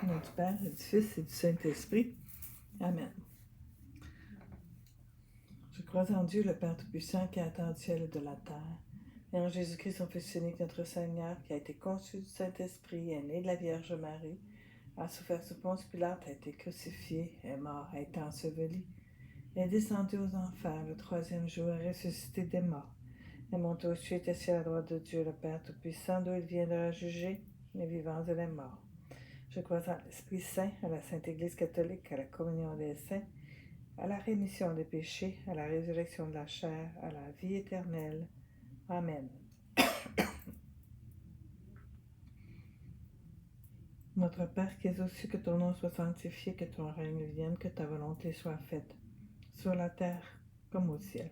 nom du Père, et du Fils et du Saint-Esprit. Amen. Je crois en Dieu, le Père Tout-Puissant, créateur du ciel et de la terre, et en Jésus-Christ, son Fils unique, notre Seigneur, qui a été conçu du Saint-Esprit, est né de la Vierge Marie, a souffert sous Ponce Pilate, a été crucifié, est mort, a été enseveli, est descendu aux enfers, le troisième jour, est ressuscité des morts, est monté aux cieux, est assis à la droite de Dieu, le Père Tout-Puissant, d'où il viendra juger les vivants et les morts. Je crois en l'Esprit Saint, à la Sainte Église catholique, à la communion des saints, à la rémission des péchés, à la résurrection de la chair, à la vie éternelle. Amen. Notre Père qui es aux cieux, que ton nom soit sanctifié, que ton règne vienne, que ta volonté soit faite, sur la terre comme au ciel.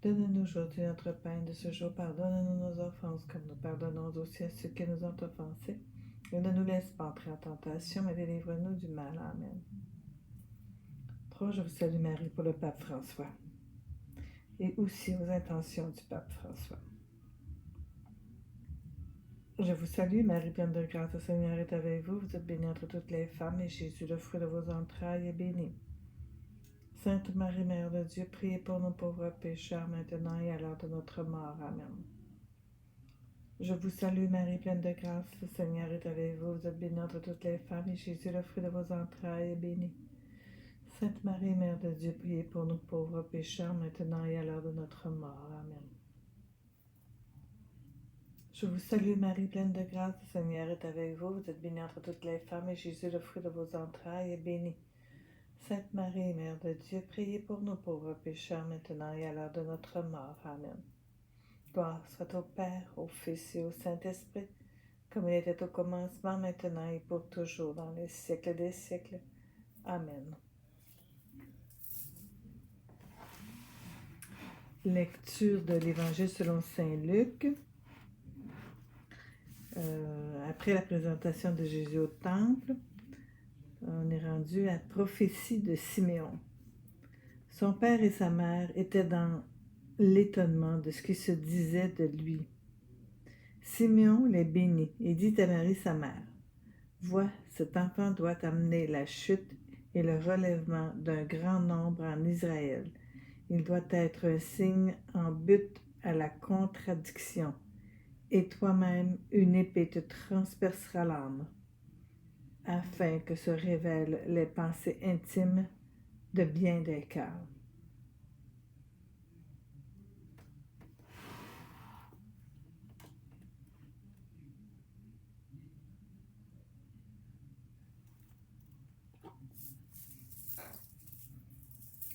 Donne-nous aujourd'hui notre pain de ce jour. Pardonne-nous nos offenses, comme nous pardonnons aussi à ceux qui nous ont offensés. Et ne nous laisse pas entrer en tentation, mais délivre-nous du mal. Amen. 3. Je vous salue Marie pour le pape François. Et aussi aux intentions du pape François. Je vous salue, Marie pleine de grâce, le Seigneur est avec vous. Vous êtes bénie entre toutes les femmes, et Jésus, le fruit de vos entrailles, est béni. Sainte Marie, Mère de Dieu, priez pour nous pauvres pécheurs, maintenant et à l'heure de notre mort. Amen. Je vous salue, Marie pleine de grâce, le Seigneur est avec vous. Vous êtes bénie entre toutes les femmes, et Jésus, le fruit de vos entrailles, est béni. Sainte Marie, Mère de Dieu, priez pour nous pauvres pécheurs, maintenant et à l'heure de notre mort. Amen. Je vous salue, Marie, pleine de grâce, le Seigneur est avec vous. Vous êtes bénie entre toutes les femmes, et Jésus, le fruit de vos entrailles, est béni. Sainte Marie, Mère de Dieu, priez pour nous pauvres pécheurs, maintenant et à l'heure de notre mort. Amen. Gloire soit au Père, au Fils et au Saint-Esprit, comme il était au commencement, maintenant et pour toujours, dans les siècles des siècles. Amen. Lecture de l'Évangile selon saint Luc. Après la présentation de Jésus au temple, on est rendu à la prophétie de Siméon. Son père et sa mère étaient dans l'étonnement de ce qui se disait de lui. Siméon les bénit et dit à Marie sa mère, « Vois, cet enfant doit amener la chute et le relèvement d'un grand nombre en Israël. Il doit être un signe en but à la contradiction. Et toi-même, une épée te transpercera l'âme, afin que se révèlent les pensées intimes de bien des cœurs. »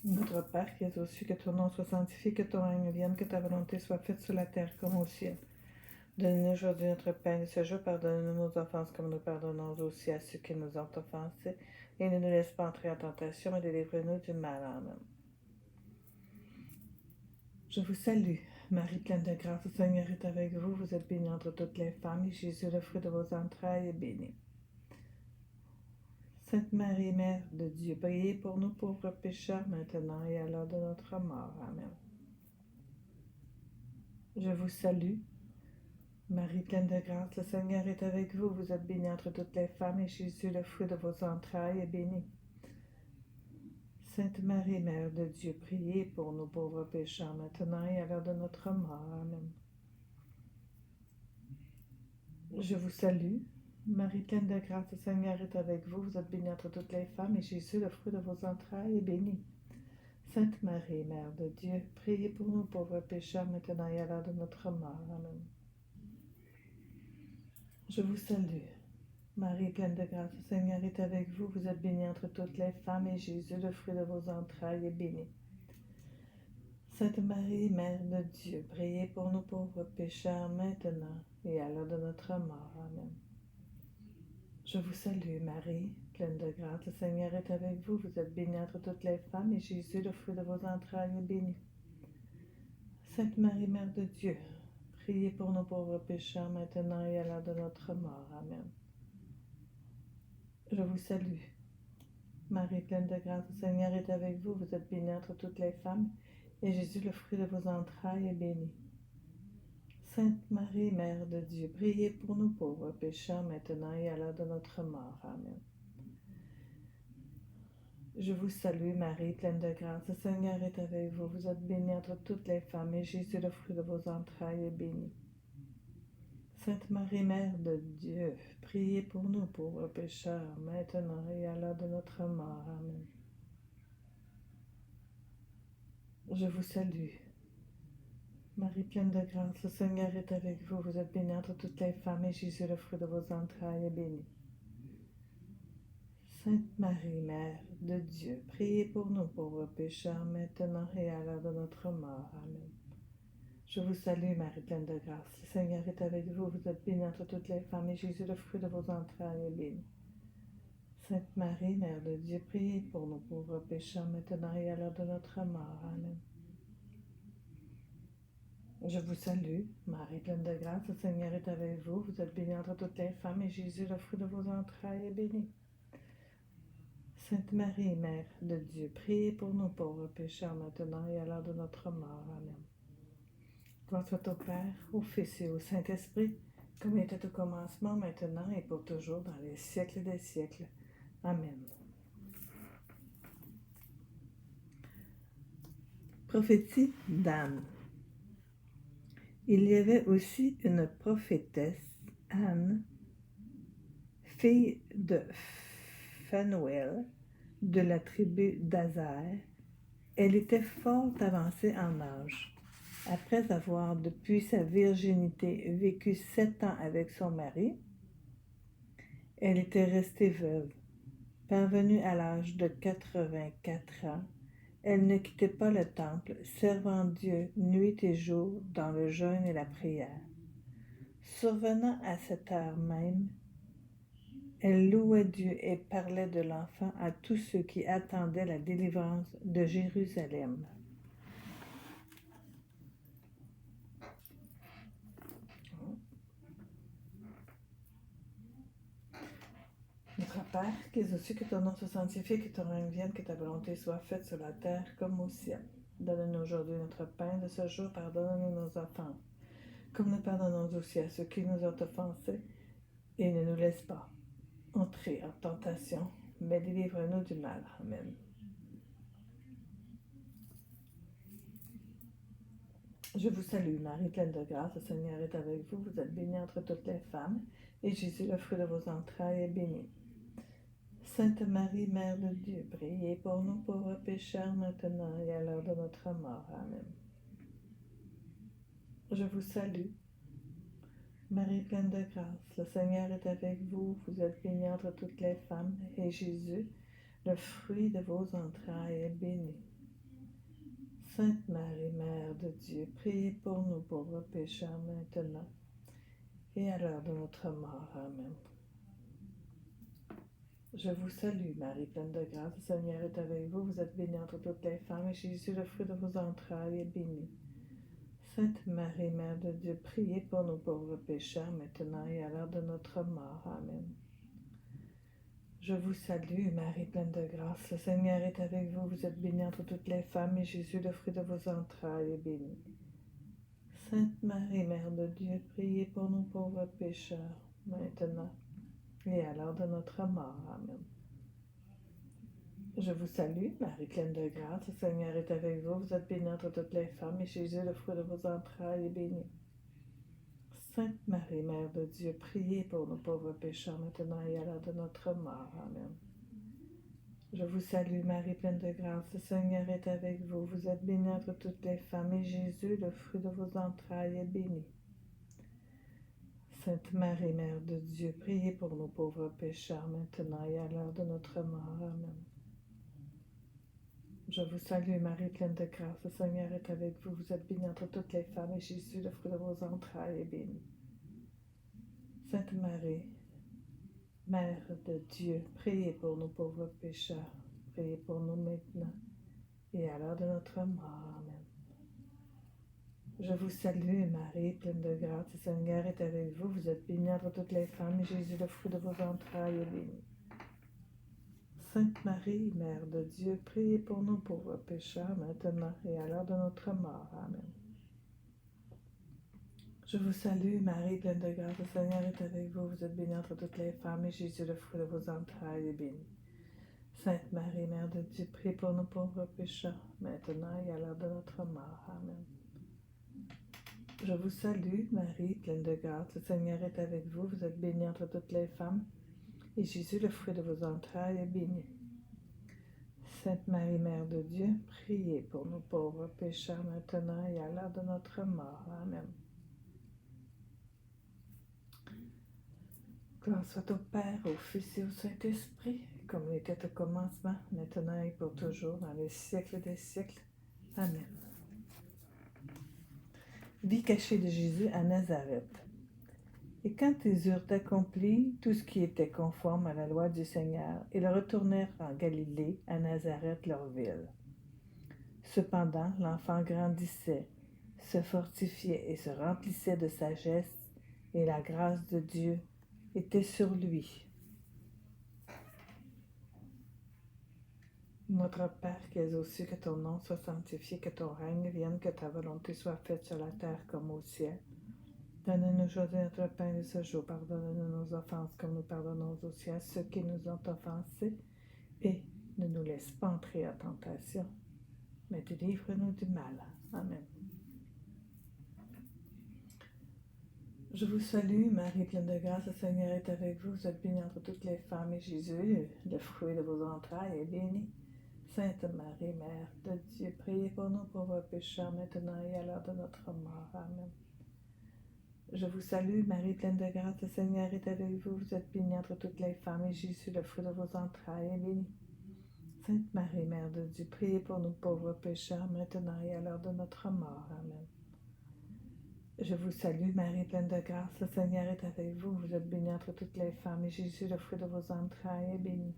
Notre Père qui es aux cieux, que ton nom soit sanctifié, que ton règne vienne, que ta volonté soit faite sur la terre comme au ciel. Donne-nous aujourd'hui notre pain de ce jour. Pardonne-nous nos offenses comme nous pardonnons aussi à ceux qui nous ont offensés. Et ne nous laisse pas entrer en tentation, mais délivre-nous du mal. Amen. Je vous salue, Marie pleine de grâce, le Seigneur est avec vous. Vous êtes bénie entre toutes les femmes, et Jésus, le fruit de vos entrailles, est béni. Sainte Marie, Mère de Dieu, priez pour nous pauvres pécheurs, maintenant et à l'heure de notre mort. Amen. Je vous salue, Marie pleine de grâce, le Seigneur est avec vous. Vous êtes bénie entre toutes les femmes, et Jésus, le fruit de vos entrailles, est béni. Sainte Marie, Mère de Dieu, priez pour nous pauvres pécheurs, maintenant et à l'heure de notre mort. Amen. Je vous salue, Marie pleine de grâce, le Seigneur est avec vous. Vous êtes bénie entre toutes les femmes, et Jésus, le fruit de vos entrailles, est béni. Sainte Marie, Mère de Dieu, priez pour nous pauvres pécheurs, maintenant et à l'heure de notre mort. Amen. Je vous salue, Marie pleine de grâce, le Seigneur est avec vous. Vous êtes bénie entre toutes les femmes, et Jésus, le fruit de vos entrailles, est béni. Sainte Marie, Mère de Dieu, priez pour nous pauvres pécheurs, maintenant et à l'heure de notre mort. Amen. Je vous salue, Marie, pleine de grâce, le Seigneur est avec vous. Vous êtes bénie entre toutes les femmes, et Jésus, le fruit de vos entrailles, est béni. Sainte Marie, Mère de Dieu, priez pour nos pauvres pécheurs, maintenant et à l'heure de notre mort. Amen. Je vous salue, Marie, pleine de grâce, le Seigneur est avec vous. Vous êtes bénie entre toutes les femmes, et Jésus, le fruit de vos entrailles, est béni. Sainte Marie, Mère de Dieu, priez pour nous pauvres pécheurs, maintenant et à l'heure de notre mort. Amen. Je vous salue, Marie, pleine de grâce. Le Seigneur est avec vous. Vous êtes bénie entre toutes les femmes, et Jésus, le fruit de vos entrailles, est béni. Sainte Marie, Mère de Dieu, priez pour nous pauvres pécheurs, maintenant et à l'heure de notre mort. Amen. Je vous salue, Marie, pleine de grâce. Le Seigneur est avec vous. Vous êtes bénie entre toutes les femmes, et Jésus, le fruit de vos entrailles, est béni. Sainte Marie, Mère de Dieu, priez pour nous pauvres pécheurs, maintenant et à l'heure de notre mort. Amen. Je vous salue, Marie, pleine de grâce. Le Seigneur est avec vous. Vous êtes bénie entre toutes les femmes, et Jésus, le fruit de vos entrailles, est béni. Sainte Marie, Mère de Dieu, priez pour nous pauvres pécheurs, maintenant et à l'heure de notre mort. Amen. Je vous salue, Marie, pleine de grâce. Le Seigneur est avec vous. Vous êtes bénie entre toutes les femmes, et Jésus, le fruit de vos entrailles, est béni. Sainte Marie, Mère de Dieu, priez pour nous pauvres pécheurs, maintenant et à l'heure de notre mort. Amen. Gloire soit au Père, au Fils et au Saint-Esprit, comme il était au commencement, maintenant et pour toujours, dans les siècles des siècles. Amen. Prophétie d'Anne. Il y avait aussi une prophétesse, Anne, fille de Phanuel, de la tribu d'Aser. Elle était fort avancée en âge. Après avoir, depuis sa virginité, vécu 7 ans avec son mari, elle était restée veuve. Parvenue à l'âge de 84 ans, elle ne quittait pas le temple, servant Dieu nuit et jour dans le jeûne et la prière. Survenant à cette heure même, elle louait Dieu et parlait de l'enfant à tous ceux qui attendaient la délivrance de Jérusalem. Notre Père, qui es aux cieux, que ton nom soit sanctifié, que ton règne vienne, que ta volonté soit faite sur la terre comme au ciel. Donne-nous aujourd'hui notre pain de ce jour, pardonne-nous nos offenses, comme nous pardonnons aussi à ceux qui nous ont offensés, et ne nous laisse pas entrer en tentation, mais délivre-nous du mal. Amen. Je vous salue, Marie, pleine de grâce, le Seigneur est avec vous. Vous êtes bénie entre toutes les femmes, et Jésus, le fruit de vos entrailles, est béni. Sainte Marie, Mère de Dieu, priez pour nous pauvres pécheurs, maintenant et à l'heure de notre mort. Amen. Je vous salue, Marie pleine de grâce, le Seigneur est avec vous. Vous êtes bénie entre toutes les femmes, et Jésus, le fruit de vos entrailles, est béni. Sainte Marie, Mère de Dieu, priez pour nous pauvres pécheurs, maintenant et à l'heure de notre mort. Amen. Je vous salue, Marie, pleine de grâce, le Seigneur est avec vous. Vous êtes bénie entre toutes les femmes, et Jésus, le fruit de vos entrailles, est béni. Sainte Marie, Mère de Dieu, priez pour nous pauvres pécheurs, maintenant et à l'heure de notre mort. Amen. Je vous salue, Marie, pleine de grâce, le Seigneur est avec vous. Vous êtes bénie entre toutes les femmes, et Jésus, le fruit de vos entrailles, est béni. Sainte Marie, Mère de Dieu, priez pour nous pauvres pécheurs, maintenant et à l'heure de notre mort. Amen. Je vous salue, Marie, pleine de grâce, le Seigneur est avec vous. Vous êtes bénie entre toutes les femmes, et Jésus, le fruit de vos entrailles, est béni. Sainte Marie, Mère de Dieu, priez pour nos pauvres pécheurs, maintenant et à l'heure de notre mort. Amen. Je vous salue, Marie, pleine de grâce, le Seigneur est avec vous. Vous êtes bénie entre toutes les femmes, et Jésus, le fruit de vos entrailles, est béni. Sainte Marie, Mère de Dieu, priez pour nos pauvres pécheurs, maintenant et à l'heure de notre mort. Amen. Je vous salue, Marie, pleine de grâce, le Seigneur est avec vous. Vous êtes bénie entre toutes les femmes, et Jésus, le fruit de vos entrailles, est béni. Sainte Marie, Mère de Dieu, priez pour nos pauvres pécheurs, priez pour nous maintenant et à l'heure de notre mort. Amen. Je vous salue, Marie, pleine de grâce, le Seigneur est avec vous. Vous êtes bénie entre toutes les femmes, et Jésus, le fruit de vos entrailles, est béni. Sainte Marie, Mère de Dieu, priez pour nous pauvres pécheurs, maintenant et à l'heure de notre mort. Amen. Je vous salue, Marie, pleine de grâce, le Seigneur est avec vous. Vous êtes bénie entre toutes les femmes, et Jésus, le fruit de vos entrailles, est béni. Sainte Marie, Mère de Dieu, prie pour nous pauvres pécheurs, maintenant et à l'heure de notre mort. Amen. Je vous salue, Marie, pleine de grâce, le Seigneur est avec vous. Vous êtes bénie entre toutes les femmes, et Jésus, le fruit de vos entrailles, est béni. Sainte Marie, Mère de Dieu, priez pour nous pauvres pécheurs, maintenant et à l'heure de notre mort. Amen. Gloire soit au Père, au Fils et au Saint-Esprit, comme il était au commencement, maintenant et pour toujours, dans les siècles des siècles. Amen. Vie cachée de Jésus à Nazareth. Et quand ils eurent accompli tout ce qui était conforme à la loi du Seigneur, ils retournèrent en Galilée, à Nazareth, leur ville. Cependant, l'enfant grandissait, se fortifiait et se remplissait de sagesse, et la grâce de Dieu était sur lui. Notre Père qui es aux cieux, que ton nom soit sanctifié, que ton règne vienne, que ta volonté soit faite sur la terre comme au ciel. Donne-nous aujourd'hui notre pain de ce jour. Pardonne-nous nos offenses comme nous pardonnons aussi à ceux qui nous ont offensés. Et ne nous laisse pas entrer en tentation, mais délivre-nous du mal. Amen. Je vous salue, Marie pleine de grâce, le Seigneur est avec vous. Vous êtes bénie entre toutes les femmes, et Jésus, le fruit de vos entrailles, est béni. Sainte Marie, Mère de Dieu, priez pour nous pauvres pécheurs, maintenant et à l'heure de notre mort. Amen. Je vous salue, Marie pleine de grâce, le Seigneur est avec vous. Vous êtes bénie entre toutes les femmes, et Jésus, le fruit de vos entrailles, est béni. Sainte Marie, Mère de Dieu, priez pour nous pauvres pécheurs, maintenant et à l'heure de notre mort. Amen. Je vous salue, Marie pleine de grâce, le Seigneur est avec vous. Vous êtes bénie entre toutes les femmes, et Jésus, le fruit de vos entrailles, est béni.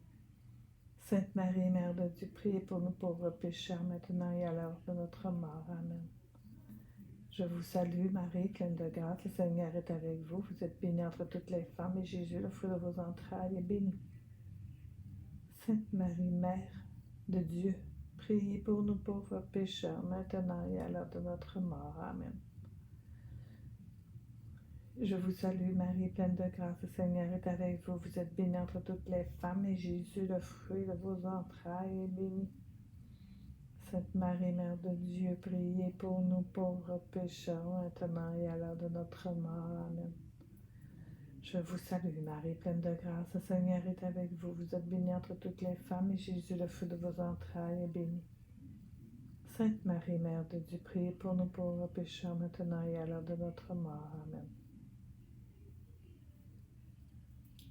Sainte Marie, Mère de Dieu, priez pour nous pauvres pécheurs, maintenant et à l'heure de notre mort. Amen. Je vous salue, Marie pleine de grâce, le Seigneur est avec vous. Vous êtes bénie entre toutes les femmes, et Jésus, le fruit de vos entrailles, est béni. Sainte Marie, Mère de Dieu, priez pour nous pauvres pécheurs, maintenant et à l'heure de notre mort. Amen. Je vous salue, Marie pleine de grâce, le Seigneur est avec vous. Vous êtes bénie entre toutes les femmes, et Jésus, le fruit de vos entrailles, est béni. Sainte Marie, Mère de Dieu, priez pour nous pauvres pécheurs, maintenant et à l'heure de notre mort. Amen. Je vous salue, Marie pleine de grâce, le Seigneur est avec vous. Vous êtes bénie entre toutes les femmes, et Jésus, le fruit de vos entrailles, est béni. Sainte Marie, Mère de Dieu, priez pour nous pauvres pécheurs, maintenant et à l'heure de notre mort. Amen.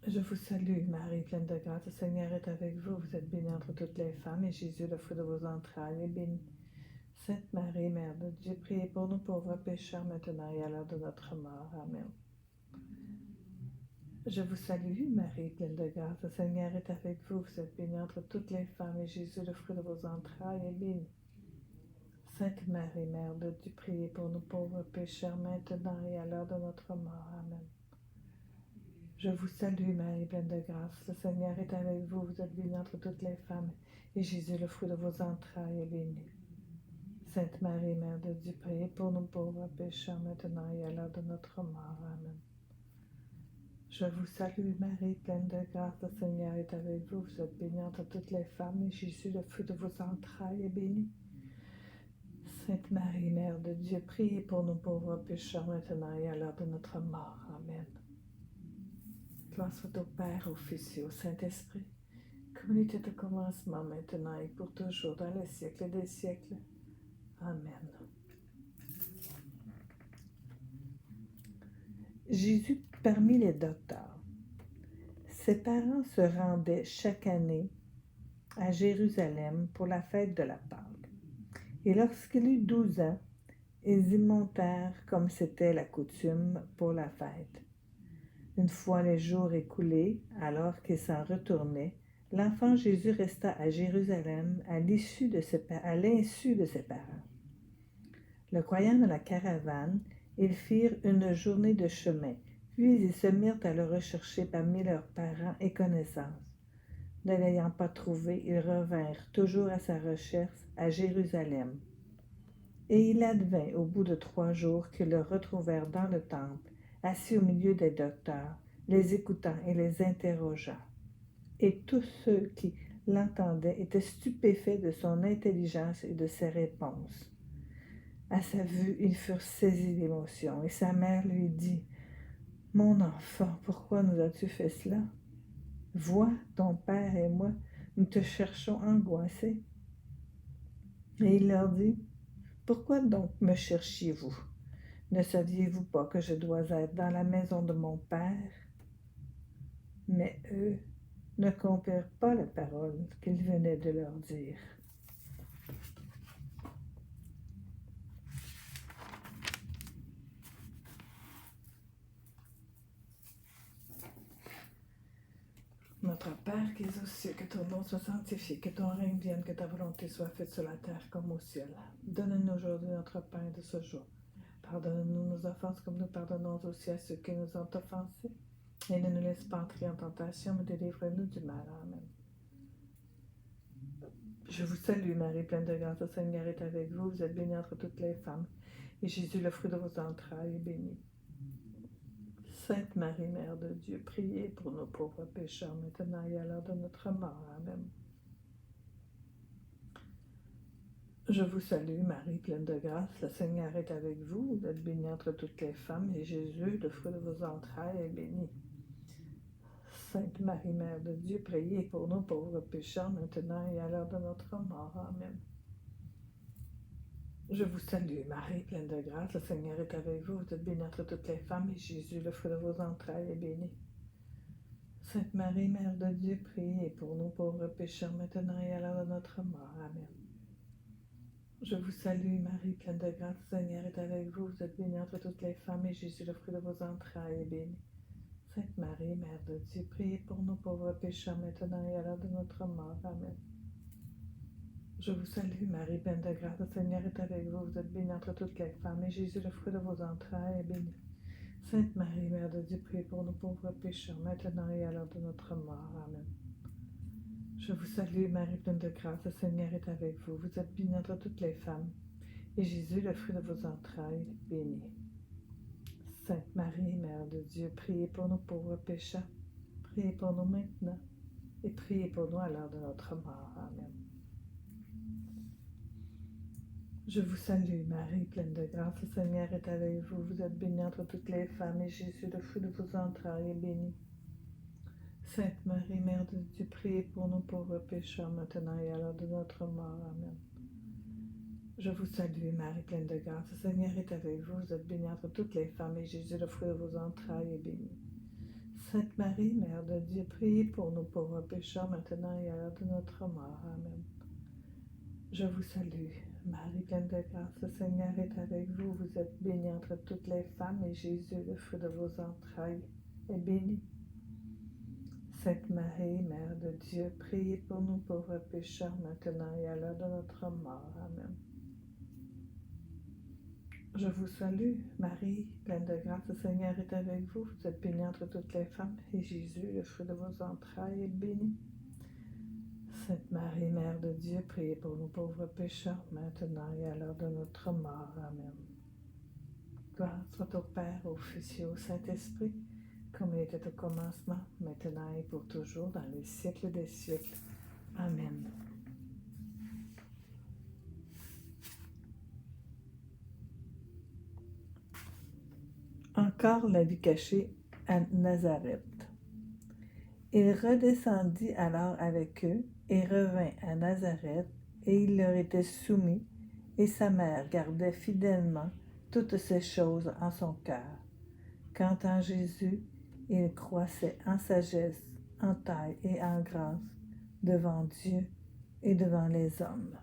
Je vous salue, Marie pleine de grâce, le Seigneur est avec vous. Vous êtes bénie entre toutes les femmes, et Jésus, le fruit de vos entrailles, est béni. Sainte Marie, Mère de Dieu, priez pour nous pauvres pécheurs, maintenant et à l'heure de notre mort. Amen. Je vous salue, Marie pleine de grâce, le Seigneur est avec vous. Vous êtes bénie entre toutes les femmes, et Jésus, le fruit de vos entrailles, est béni. Sainte Marie, Mère de Dieu, priez pour nous pauvres pécheurs, maintenant et à l'heure de notre mort. Amen. Je vous salue, Marie pleine de grâce, le Seigneur est avec vous. Vous êtes bénie entre toutes les femmes, et Jésus, le fruit de vos entrailles, est béni. Sainte Marie, Mère de Dieu, priez pour nous pauvres pécheurs, maintenant et à l'heure de notre mort. Amen. Je vous salue, Marie pleine de grâce, le Seigneur est avec vous. Vous êtes bénie entre toutes les femmes, et Jésus, le fruit de vos entrailles, est béni. Sainte Marie, Mère de Dieu, priez pour nous pauvres pécheurs, maintenant et à l'heure de notre mort. Amen. Gloire soit au Père, au Fils et au Saint-Esprit, comme il était au commencement, maintenant et pour toujours, dans les siècles des siècles. Amen. Jésus parmi les docteurs. Ses parents se rendaient chaque année à Jérusalem pour la fête de la Pâque. Et lorsqu'il eut 12 ans, ils y montèrent comme c'était la coutume pour la fête. Une fois les jours écoulés, alors qu'ils s'en retournaient, l'enfant Jésus resta à Jérusalem à l'insu de ses parents. Le croyant dans la caravane, ils firent une journée de chemin, puis ils se mirent à le rechercher parmi leurs parents et connaissances. Ne l'ayant pas trouvé, ils revinrent toujours à sa recherche à Jérusalem. Et il advint au bout de 3 jours qu'ils le retrouvèrent dans le temple, assis au milieu des docteurs, les écoutant et les interrogeant. Et tous ceux qui l'entendait était stupéfait de son intelligence et de ses réponses. À sa vue, ils furent saisis d'émotion, et sa mère lui dit, « Mon enfant, pourquoi nous as-tu fait cela? Vois, ton père et moi, nous te cherchons angoissés. » Et il leur dit, « Pourquoi donc me cherchiez-vous? Ne saviez-vous pas que je dois être dans la maison de mon père? » Mais eux ne comprirent pas la parole qu'il venait de leur dire. Notre Père qui es aux cieux, que ton nom soit sanctifié, que ton règne vienne, que ta volonté soit faite sur la terre comme au ciel. Donne-nous aujourd'hui notre pain de ce jour. Pardonne-nous nos offenses comme nous pardonnons aussi à ceux qui nous ont offensés. Et ne nous laisse pas entrer en tentation, mais délivre-nous du mal. Amen. Je vous salue, Marie, pleine de grâce, le Seigneur est avec vous. Vous êtes bénie entre toutes les femmes. Et Jésus, le fruit de vos entrailles, est béni. Sainte Marie, Mère de Dieu, priez pour nos pauvres pécheurs, maintenant et à l'heure de notre mort. Amen. Je vous salue, Marie, pleine de grâce, le Seigneur est avec vous. Vous êtes bénie entre toutes les femmes, et Jésus, le fruit de vos entrailles, est béni. Sainte Marie, Mère de Dieu, priez pour nos pauvres pécheurs, maintenant et à l'heure de notre mort. Amen. Je vous salue, Marie, pleine de grâce, le Seigneur est avec vous. Vous êtes bénie entre toutes les femmes, et Jésus, le fruit de vos entrailles, est béni. Sainte Marie, Mère de Dieu, priez pour nous pauvres pécheurs, maintenant et à l'heure de notre mort. Amen. Je vous salue, Marie, pleine de grâce, le Seigneur est avec vous. Vous êtes bénie entre toutes les femmes, et Jésus, le fruit de vos entrailles, est béni. Sainte Marie, Mère de Dieu, priez pour nous pauvres pécheurs, maintenant et à l'heure de notre mort. Amen. Je vous salue, Marie, pleine de grâce, le Seigneur est avec vous. Vous êtes bénie entre toutes les femmes, et Jésus, le fruit de vos entrailles, est béni. Sainte Marie, Mère de Dieu, priez pour nous pauvres pécheurs, maintenant et à l'heure de notre mort. Amen. Je vous salue, Marie, pleine de grâce, le Seigneur est avec vous. Vous êtes bénie entre toutes les femmes, et Jésus, le fruit de vos entrailles, est béni. Sainte Marie, Mère de Dieu, priez pour nous pauvres pécheurs, priez pour nous maintenant, et priez pour nous à l'heure de notre mort. Amen. Je vous salue, Marie, pleine de grâce, le Seigneur est avec vous. Vous êtes bénie entre toutes les femmes, et Jésus, le fruit de vos entrailles, est béni. Sainte Marie, Mère de Dieu, priez pour nous pauvres pécheurs, maintenant et à l'heure de notre mort. Amen. Je vous salue, Marie, pleine de grâce, le Seigneur est avec vous. Vous êtes bénie entre toutes les femmes, et Jésus, le fruit de vos entrailles, est béni. Sainte Marie, Mère de Dieu, priez pour nous pauvres pécheurs, maintenant et à l'heure de notre mort. Amen. Je vous salue, Marie, pleine de grâce, le Seigneur est avec vous. Vous êtes bénie entre toutes les femmes, et Jésus, le fruit de vos entrailles, est béni. Sainte Marie, Mère de Dieu, priez pour nous pauvres pécheurs, maintenant et à l'heure de notre mort. Amen. Je vous salue, Marie, pleine de grâce, le Seigneur est avec vous. Vous êtes bénie entre toutes les femmes, et Jésus, le fruit de vos entrailles, est béni. Sainte Marie, Mère de Dieu, priez pour nous pauvres pécheurs, maintenant et à l'heure de notre mort. Amen. Gloire soit au Père, au Fils et au Saint-Esprit, comme il était au commencement, maintenant et pour toujours, dans les siècles des siècles. Amen. Encore la vie cachée à Nazareth. Il redescendit alors avec eux et revint à Nazareth, et il leur était soumis, et sa mère gardait fidèlement toutes ces choses en son cœur. Quant à Jésus, il croissait en sagesse, en taille et en grâce devant Dieu et devant les hommes.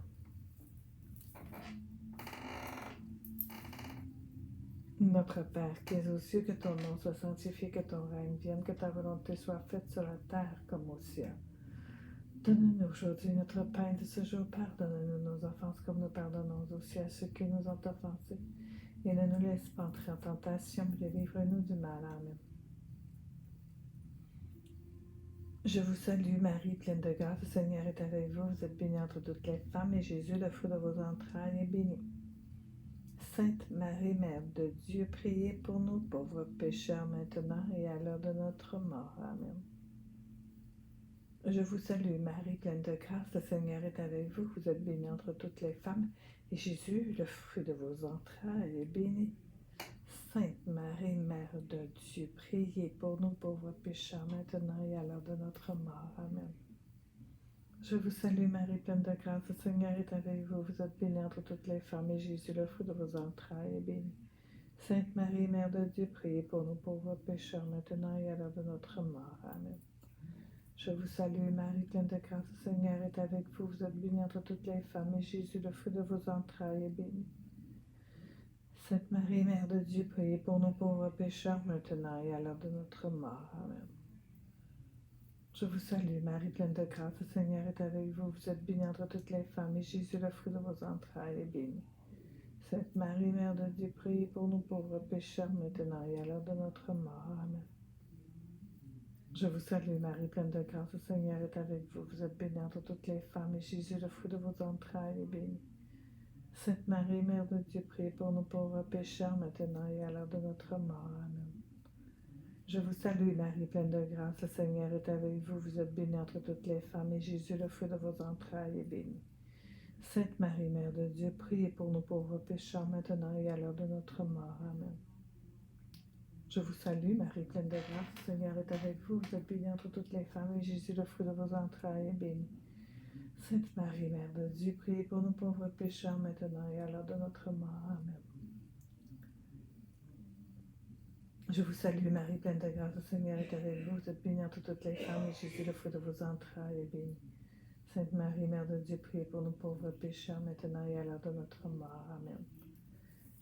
Notre Père, qui es aux cieux, que ton nom soit sanctifié, que ton règne vienne, que ta volonté soit faite sur la terre comme au ciel. Donne-nous aujourd'hui notre pain de ce jour. Pardonne-nous nos offenses comme nous pardonnons aussi à ceux qui nous ont offensés. Et ne nous laisse pas entrer en tentation, mais délivre-nous du mal. Amen. Je vous salue, Marie, pleine de grâce, le Seigneur est avec vous. Vous êtes bénie entre toutes les femmes, et Jésus, le fruit de vos entrailles, est béni. Sainte Marie, Mère de Dieu, priez pour nous pauvres pécheurs, maintenant et à l'heure de notre mort. Amen. Je vous salue, Marie, pleine de grâce, le Seigneur est avec vous. Vous êtes bénie entre toutes les femmes, et Jésus, le fruit de vos entrailles, est béni. Sainte Marie, Mère de Dieu, priez pour nous pauvres pécheurs, maintenant et à l'heure de notre mort. Amen. Je vous salue, Marie, pleine de grâce, le Seigneur est avec vous. Vous êtes bénie entre toutes les femmes, et Jésus, le fruit de vos entrailles, est béni. Sainte Marie, Mère de Dieu, priez pour nous pauvres pécheurs, maintenant et à l'heure de notre mort. Amen. Je vous salue, Marie, pleine de grâce, le Seigneur est avec vous. Vous êtes bénie entre toutes les femmes, et Jésus, le fruit de vos entrailles, est béni. Sainte Marie, Mère de Dieu, priez pour nous pauvres pécheurs, maintenant et à l'heure de notre mort. Amen. Je vous salue, Marie, pleine de grâce, le Seigneur est avec vous. Vous êtes bénie entre toutes les femmes, et Jésus, le fruit de vos entrailles, est béni. Sainte Marie, Mère de Dieu, priez pour nous pauvres pécheurs, maintenant et à l'heure de notre mort. Amen. Je vous salue, Marie, pleine de grâce, le Seigneur est avec vous. Vous êtes bénie entre toutes les femmes, et Jésus, le fruit de vos entrailles, est béni. Sainte Marie, Mère de Dieu, priez pour nous pauvres pécheurs, maintenant et à l'heure de notre mort. Amen. Je vous salue, Marie, pleine de grâce, le Seigneur est avec vous. Vous êtes bénie entre toutes les femmes, et Jésus, le fruit de vos entrailles, est béni. Sainte Marie, Mère de Dieu, priez pour nous pauvres pécheurs, maintenant et à l'heure de notre mort. Amen. Je vous salue, Marie, pleine de grâce, le Seigneur est avec vous. Vous êtes bénie entre toutes les femmes, et Jésus, le fruit de vos entrailles, est béni. Sainte Marie, Mère de Dieu, priez pour nous pauvres pécheurs, maintenant et à l'heure de notre mort. Amen. Je vous salue, Marie, pleine de grâce, le Seigneur est avec vous. Vous êtes bénie entre toutes les femmes, et Jésus, le fruit de vos entrailles, est béni. Sainte Marie, Mère de Dieu, priez pour nous pauvres pécheurs, maintenant et à l'heure de notre mort. Amen.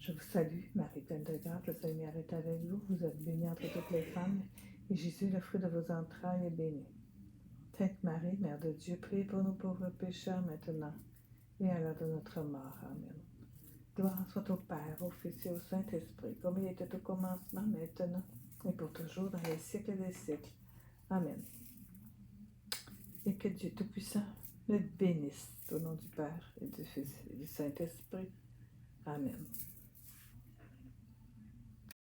Je vous salue, Marie, pleine de grâce, le Seigneur est avec vous. Vous êtes bénie entre toutes les femmes, et Jésus, le fruit de vos entrailles, est béni. Sainte Marie, Mère de Dieu, priez pour nous pauvres pécheurs, maintenant et à l'heure de notre mort. Amen. Gloire soit au Père, au Fils et au Saint-Esprit, comme il était au commencement, maintenant, et pour toujours, dans les siècles des siècles. Amen. Et que Dieu Tout-Puissant me bénisse, au nom du Père, et du Fils et du Saint-Esprit. Amen.